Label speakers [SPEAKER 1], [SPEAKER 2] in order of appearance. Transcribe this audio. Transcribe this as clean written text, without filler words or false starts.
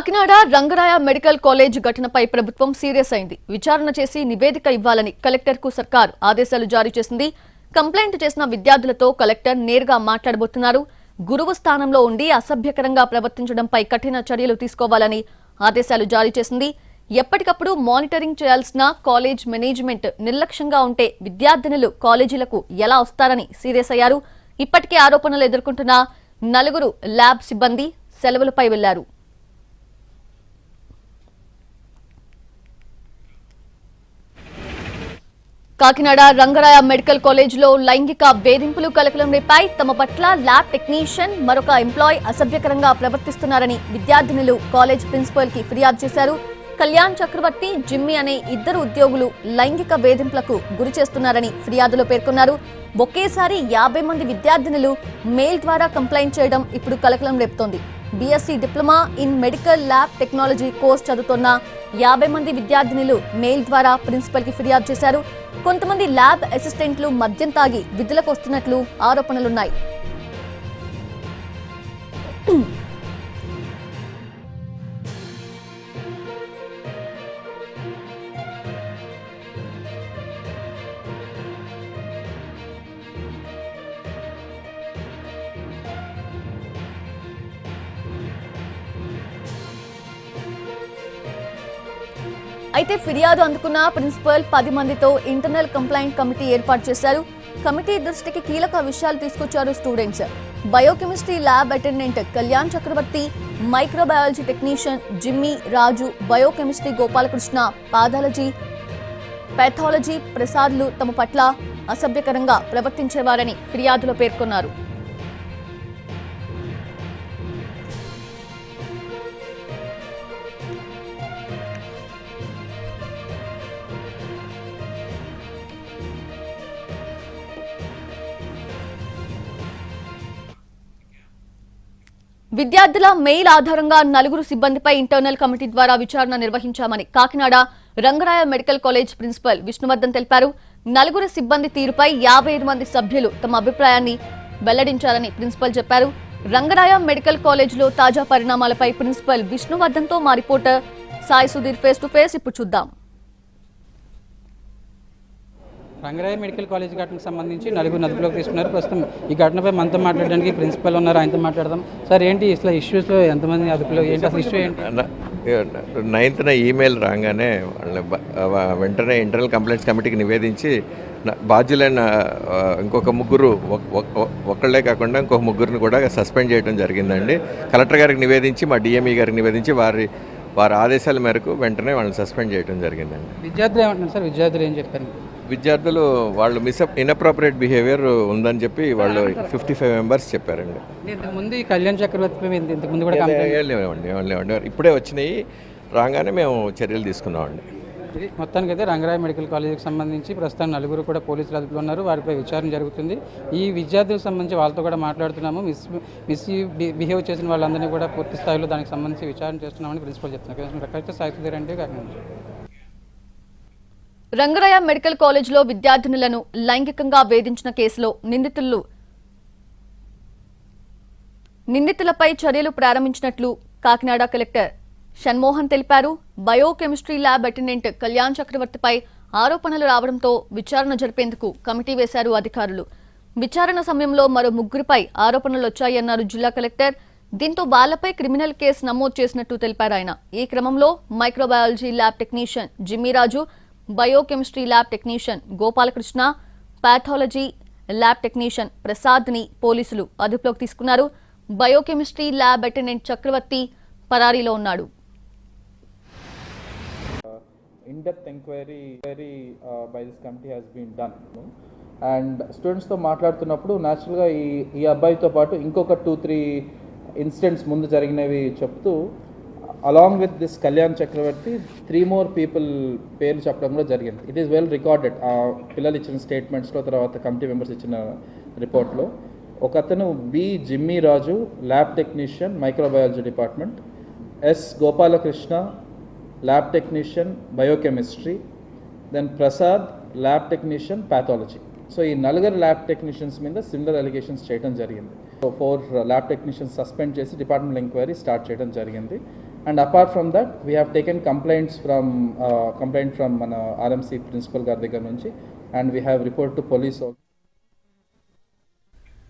[SPEAKER 1] Kakinada Rangaraya medical college ఘటనపై ప్రభుత్వం serious అయింది. విచారణ చేసి నివేదిక ఇవ్వాలని కలెక్టర్ కు సర్కార్ ఆదేశాలు జారీ చేసింది. కంప్లైంట్ చేసిన విద్యార్థులతో కలెక్టర్ నేరుగా మాట్లాడబోతున్నారు. గురువు స్థానంలో ఉండి అసభ్యకరంగా ప్రవర్తించడంపై కఠిన చర్యలు తీసుకోవాలని ఆదేశాలు జారీ చేసింది. ఎప్పటికప్పుడు మానిటరింగ్ చేయాల్సిన కాలేజ్ మేనేజ్మెంట్ నిర్లక్ష్యంగా ఉంటే విద్యార్థినులు కాలేజీలకు ఎలా వస్తారని సీరియస్ అయ్యారు. ఇప్పటికే ఆరోపణలు ఎదుర్కొంటున్న 4 ల్యాబ్ సిబ్బంది సెలవులపై వెళ్లారు. కాకినాడ రంగరాయ మెడికల్ కాలేజ్లో లైంగిక వేధింపులు కలకలం రేపాయి. తమ పట్ల ల్యాబ్ టెక్నీషియన్ మరొక ఎంప్లాయ్ అసభ్యకరంగా ప్రవర్తిస్తున్నారని విద్యార్థినులు కాలేజ్ ప్రిన్సిపల్ కి ఫిర్యాదు చేశారు. కళ్యాణ్ చక్రవర్తి, జిమ్మి అనే 2 ఉద్యోగులు లైంగిక వేధింపులకు గురి చేస్తున్నారని ఫిర్యాదులో పేర్కొన్నారు. ఒకేసారి 50 మంది విద్యార్థినులు మెయిల్ ద్వారా కంప్లైంట్ చేయడం ఇప్పుడు కలకలం రేపుతోంది. BSc diploma in medical lab technology course చదువుతున్న 50 మంది విద్యార్థినులు మెయిల్ ద్వారా ప్రిన్సిపల్ కి ఫిర్యాదు చేశారు. కొంతమంది ల్యాబ్ అసిస్టెంట్లు మద్యం తాగి విధులకు వస్తున్నట్లు ఆరోపణలున్నాయి. అయితే ఫిర్యాదు అందుకున్న ప్రిన్సిపల్ 10 మందితో ఇంటర్నల్ కంప్లైంట్ కమిటీ ఏర్పాటు చేశారు. కమిటీ దృష్టికి కీలక విషయాలు తీసుకొచ్చారు students. Biochemistry lab attendant Kalyan Chakravarthi, microbiology technician Jimmy Raju, biochemistry Gopalakrishna, pathology ప్రసాద్లు తమ పట్ల అసభ్యకరంగా ప్రవర్తించేవారని ఫిర్యాదులో పేర్కొన్నారు. విద్యార్థుల మెయిల్ ఆధారంగా 4 సిబ్బందిపై ఇంటర్నల్ కమిటీ ద్వారా విచారణ నిర్వహించామని Kakinada Rangaraya medical college principal Vishnuvardhan తెలిపారు. 4 సిబ్బంది తీరుపై 55 మంది సభ్యులు తమ అభిప్రాయాన్ని వెల్లడించారని ప్రిన్సిపల్ చెప్పారు. రంగరాయ మెడికల్ కాలేజ్లో తాజా పరిణామాలపై ప్రిన్సిపల్ విష్ణువర్ధన్తో మా reporter Sai Sudheer face to face ఇప్పుడు చూద్దాం.
[SPEAKER 2] రంగరాయ మెడికల్ కాలేజ్ ఘటనకు సంబంధించి 4 అదుపులోకి తీసుకున్నారు. ప్రస్తుతం ఈ ఘటనపై మనతో మాట్లాడడానికి ప్రిన్సిపల్ ఉన్నారు, ఆయనతో మాట్లాడదాం. సార్, ఏంటి ఇట్లా ఇష్యూస్లో ఎంతమంది అదుపులో, ఏంటి అసలు ఇష్యూ ఏంటి?
[SPEAKER 3] 9th ఈమెయిల్ రాగానే వెంటనే ఇంటర్నల్ కంప్లైంట్స్ కమిటీకి నివేదించి బాధ్యులైన ఇంకొక 3 ఒక్కళ్ళే కాకుండా ఇంకొక 3 కూడా సస్పెండ్ చేయడం జరిగిందండి. కలెక్టర్ గారికి నివేదించి మా డిఎంఈ గారికి నివేదించి వారి ఆదేశాల మేరకు వెంటనే వాళ్ళని సస్పెండ్ చేయడం జరిగిందండి.
[SPEAKER 2] విద్యార్థులు ఏమంటున్నారు సార్? విద్యార్థులు ఏం చెప్పారు?
[SPEAKER 3] విద్యార్థులు వాళ్ళు ఇన్అప్రోప్రియేట్ బిహేవియర్ ఉందని చెప్పి వాళ్ళు 55 మెంబర్స్ చెప్పారండి.
[SPEAKER 2] ఇంతకుముందు ఈ కళ్యాణ్ చక్రవర్తి ఇంతకుముందు కూడా
[SPEAKER 3] లేవండి, ఇప్పుడే వచ్చినాయి. రాగానే మేము చర్యలు తీసుకున్నామండి.
[SPEAKER 2] మొత్తానికి అయితే రంగరాయ మెడికల్ కాలేజీకి సంబంధించి ప్రస్తుతం 4 కూడా పోలీసులు అదుపులో ఉన్నారు. వారిపై విచారణ జరుగుతుంది. ఈ విద్యార్థులకు సంబంధించి వాళ్ళతో కూడా మాట్లాడుతున్నాము. బిహేవ్ చేసిన వాళ్ళందరినీ కూడా పూర్తి స్థాయిలో దానికి సంబంధించి విచారణ చేస్తున్నామని ప్రిన్సిపల్ చెప్తున్నారు. సాయి సుధీర్ అంటే
[SPEAKER 1] రంగరాయ మెడికల్ కాలేజ్లో విద్యార్థినులను లైంగికంగా వేధించిన కేసులో నిందితులపై చర్యలు ప్రారంభించినట్లు కాకినాడ కలెక్టర్ షణ్మోహన్ తెలిపారు. బయోకెమిస్ట్రీ ల్యాబ్ అటెండెంట్ కళ్యాణ్ చక్రవర్తిపై ఆరోపణలు రావడంతో విచారణ జరిపేందుకు కమిటీ వేశారు అధికారులు. విచారణ సమయంలో మరో 3పై ఆరోపణలు వచ్చాయన్నారు జిల్లా కలెక్టర్. దీంతో వాళ్లపై క్రిమినల్ కేసు నమోదు చేసినట్టు తెలిపారు ఆయన. ఈ క్రమంలో microbiology lab technician Jimmy Raju, biochemistry lab technician Gopalakrishna, pathology lab technician ప్రసాద్ని పోలీసులు అదుపులోకి తీసుకున్నారు. బయోకెమిస్ట్రీ ల్యాబ్ అటెండెంట్ చక్రవర్తి పరారీలో ఉన్నాడు.
[SPEAKER 4] In-depth inquiry by this committee has been done. And స్టూడెంట్స్తో మాట్లాడుతున్నప్పుడు న్యాచురల్గా ఈ అబ్బాయితో పాటు ఇంకొక 2-3 ఇన్సిడెంట్స్ ముందు జరిగినవి చెప్తూ along with this Kalyan Chakravarthi 3 more people పేర్లు చెప్పడం కూడా జరిగింది. It is well recorded. పిల్లలు ఇచ్చిన స్టేట్మెంట్స్లో, తర్వాత కమిటీ మెంబర్స్ ఇచ్చిన రిపోర్ట్లో ఒకతను B Jimmy Raju, lab technician microbiology department, S Gopalakrishna, lab technician biochemistry, then Prasad, lab technician pathology. So ఈ 4 ల్యాబ్ టెక్నీషియన్స్ మీద సిమిలర్ అలిగేషన్స్ చేయడం జరిగింది. సో 4 ల్యాబ్ టెక్నీషియన్స్ సస్పెండ్ చేసి డిపార్ట్మెంట్ ఎంక్వైరీ స్టార్ట్ చేయడం జరిగింది. And apart from that we have taken complaint from మన RMC principal గారి దగ్గర నుంచి, and we have report to police.